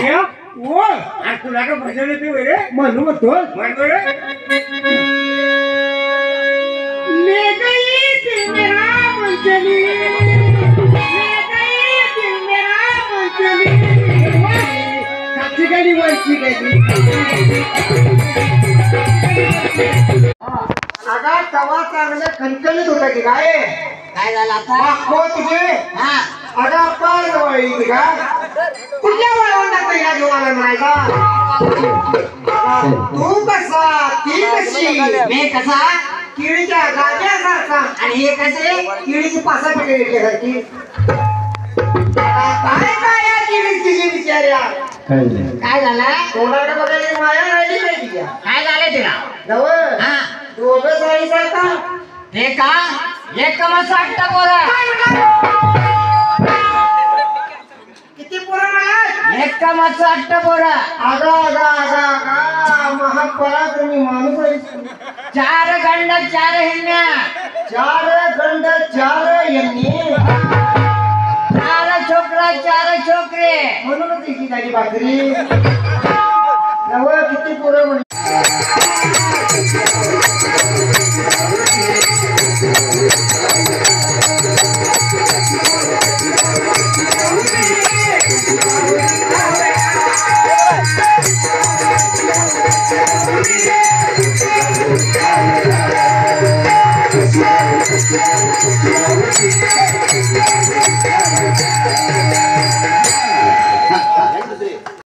क्या वो आज तुला का भजन येते रे म्हणू म्हणतो म्हणतो रे ले गई दिल मेरा मंजली ले गई दिल मेरा मंजली काची गाडी वरची गाडी अगा तवा चांगलं खणखणीत होता की काय काय झालं आता हो तुझे हा अगा पाय वळी का कुठल्या वळवणार नाही या जीवाला नाही का तू कसा ती कशी मी कसा किळीच्या गाड्यासारखा आणि हे कसे किळीची पासा पिकल्यासारखी काय काय या किळीची बिचाऱ्या काय झालं तोंडाकडे बघायला माया राहिली नाही तिच्या काय झालं तिला जवळ हा दोघं साई सारखा हे का एक कमास वाटतं बोला किती पोरं मला एक कमास वाटतं बोला आगा आगा आगा आगा महापराक्रमी माणूस आहे चार गंड चार हिंड्या चार गंड चार यांनी चार छोकरा चार छोकरे म्हणूनच तिची झाली भाकरी जवळ किती पोरं म्हणजे